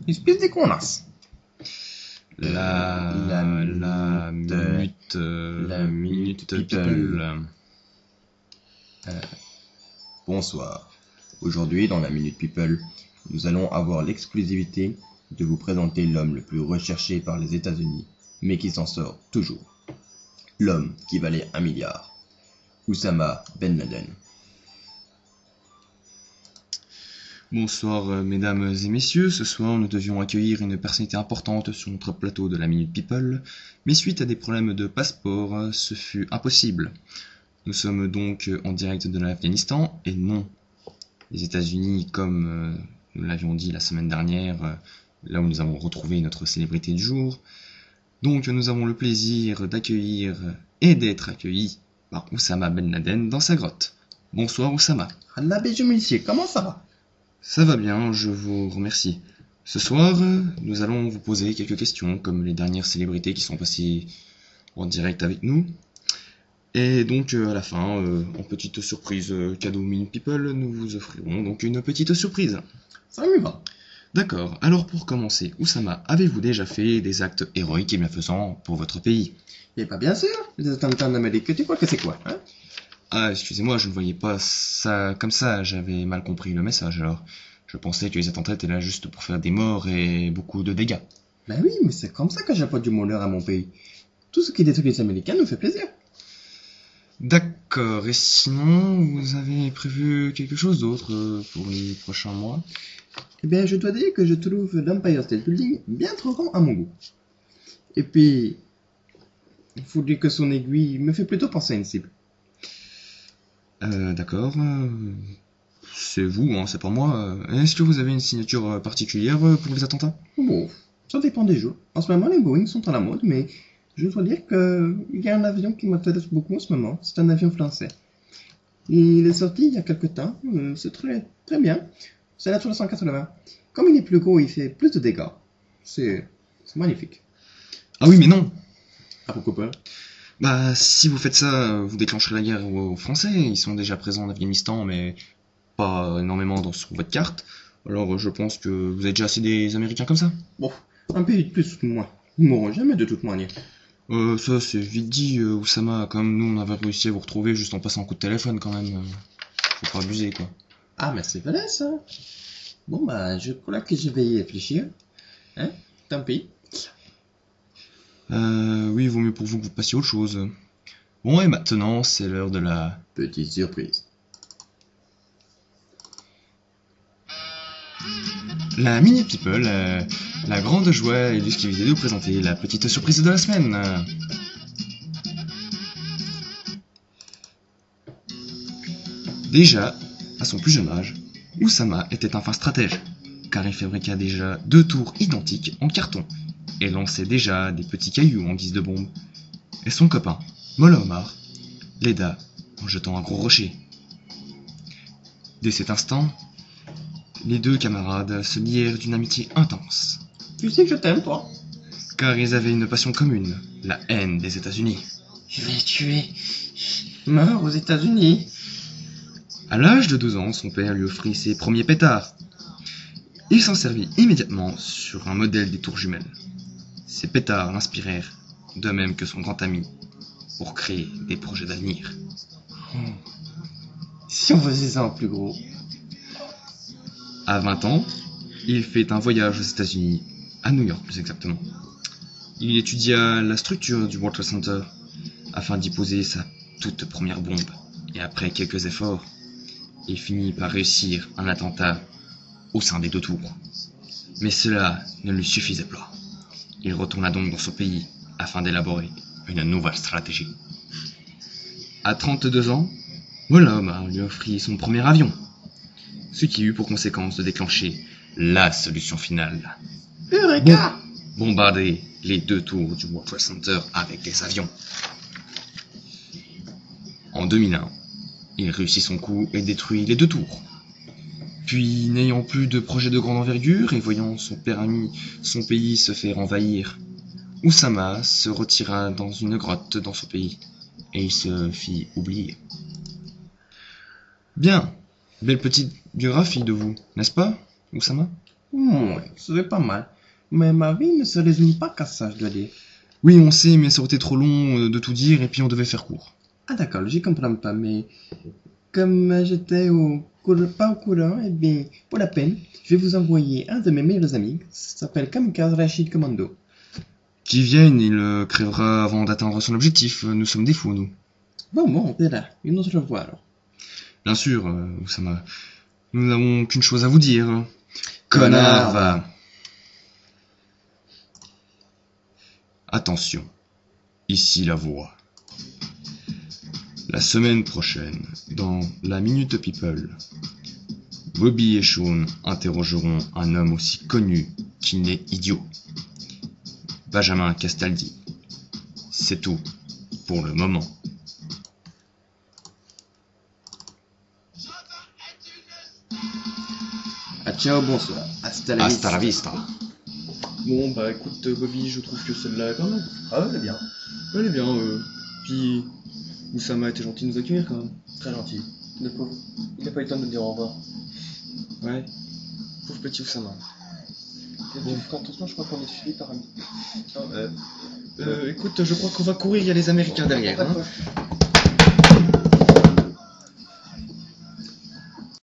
espèce de connasse. La minute people. Bonsoir. Aujourd'hui, dans la Minute People, nous allons avoir l'exclusivité de vous présenter l'homme le plus recherché par les États-Unis, mais qui s'en sort toujours. L'homme qui valait 1 milliard. Oussama Ben Laden. Bonsoir mesdames et messieurs, ce soir nous devions accueillir une personnalité importante sur notre plateau de la Minute People, mais suite à des problèmes de passeport, ce fut impossible. Nous sommes donc en direct de l'Afghanistan, et non les États-Unis comme nous l'avions dit la semaine dernière, là où nous avons retrouvé notre célébrité du jour. Donc nous avons le plaisir d'accueillir et d'être accueillis par Oussama Ben Laden dans sa grotte. Bonsoir Oussama. Allah monsieur, comment ça va? Ça va bien, je vous remercie. Ce soir, nous allons vous poser quelques questions, comme les dernières célébrités qui sont passées en direct avec nous. Et donc, à la fin, en petite surprise cadeau Minute People, nous vous offrirons donc une petite surprise. Ça me va. D'accord, alors pour commencer, Oussama, avez-vous déjà fait des actes héroïques et bienfaisants pour votre pays? Et pas bien sûr, les attentats d'Amérique, tu crois que c'est quoi, hein? Ah, excusez-moi, je ne voyais pas ça comme ça, j'avais mal compris le message alors. Je pensais que les attentats étaient là juste pour faire des morts et beaucoup de dégâts. Ben oui, mais c'est comme ça que j'apporte du bonheur à mon pays. Tout ce qui détruit les Américains nous fait plaisir. D'accord, et sinon, vous avez prévu quelque chose d'autre pour les prochains mois? Eh bien, je dois dire que je trouve l'Empire State Building bien trop grand à mon goût. Et puis, il faut dire que son aiguille me fait plutôt penser à une cible. D'accord, c'est vous, hein, c'est pas moi. Est-ce que vous avez une signature particulière pour les attentats? Bon, ça dépend des jours. En ce moment, les Boeing sont à la mode, mais je dois dire qu'il y a un avion qui m'intéresse beaucoup en ce moment. C'est un avion français. Il est sorti il y a quelque temps. C'est très, très bien. C'est la 380. Comme il est plus gros, il fait plus de dégâts. C'est magnifique. Ah oui, mais non! Ah, pourquoi pas? Bah, si vous faites ça, vous déclencherez la guerre aux Français. Ils sont déjà présents en Afghanistan, mais pas énormément sur votre carte. Alors, je pense que vous avez déjà assez des Américains comme ça. Bon, un pays de plus ou de moins. Ils mourront jamais de toute manière. Ça, c'est vite dit, Oussama. Comme nous, on avait réussi à vous retrouver juste en passant un coup de téléphone, quand même. Faut pas abuser, quoi. Ah, mais c'est vrai, ça. Bon, bah, je crois que je vais y réfléchir. Hein? Tant pis. Oui, il vaut mieux pour vous que vous passiez autre chose. Bon, et maintenant, c'est l'heure de la Petite surprise. La Minute People, la grande joie et l'exclusivité de vous présenter la petite surprise de la semaine. Déjà, à son plus jeune âge, Oussama était un fin stratège, car il fabriqua déjà 2 tours identiques en carton, et lançait déjà des petits cailloux en guise de bombe. Et son copain, Mollah Omar, l'aida en jetant un gros rocher. Dès cet instant, les deux camarades se lièrent d'une amitié intense, Tu sais que je t'aime, toi. car ils avaient une passion commune, la haine des États-Unis. Je vais tuer. Meurs aux États-Unis. À l'âge de 12 ans, son père lui offrit ses premiers pétards. Il s'en servit immédiatement sur un modèle des tours jumelles. Ces pétards l'inspirèrent, de même que son grand ami, pour créer des projets d'avenir. Si on faisait ça en plus gros. À 20 ans, il fait un voyage aux États-Unis, à New York plus exactement. Il étudia la structure du World Trade Center afin d'y poser sa toute première bombe. Et après quelques efforts, il finit par réussir un attentat au sein des 2 tours. Mais cela ne lui suffisait pas. Il retourna donc dans son pays afin d'élaborer une nouvelle stratégie. À 32 ans, Mollah Omar lui offrit son premier avion, ce qui eut pour conséquence de déclencher la solution finale. Eureka! Bombarder les 2 tours du World Trade Center avec des avions. En 2001, il réussit son coup et détruit les 2 tours. Puis, n'ayant plus de projet de grande envergure et voyant son père ami, son pays se faire envahir, Oussama se retira dans une grotte dans son pays et il se fit oublier. Bien, belle petite biographie de vous, n'est-ce pas, Oussama? Ouais, ce serait pas mal. Mais ma vie ne se résume pas qu'à ça, je dois dire. Oui, on sait, mais ça aurait été trop long de tout dire et puis on devait faire court. Ah d'accord, j'y comprends pas, mais comme j'étais pas au courant, eh bien, pour la peine, je vais vous envoyer un de mes meilleurs amis, ça s'appelle Kamikaze Rachid Commando. Qu'il vienne, il crèvera avant d'atteindre son objectif. Nous sommes des fous, nous. Bon, on verra. Une autre fois alors. Bien sûr, Oussama. Nous n'avons qu'une chose à vous dire. Connard. Va. Attention. Ici la voix. La semaine prochaine, dans la Minute People, Bobby et Sean interrogeront un homme aussi connu qu'il n'est idiot. Benjamin Castaldi. C'est tout pour le moment. Ah ciao, bonsoir. Hasta la Hasta la vista. Bon, bah écoute, Bobby, je trouve que celle-là est pas mal. Ah ouais, elle est bien. Elle est bien, Puis, Oussama était gentil de nous accueillir quand même. Très gentil. Le pauvre. Il a pas eu le temps de nous dire au revoir. Ouais. Pauvre petit Oussama. Bon, attention, je crois qu'on est suivi par un... Écoute, je crois qu'on va courir, il y a les Américains derrière. Hein.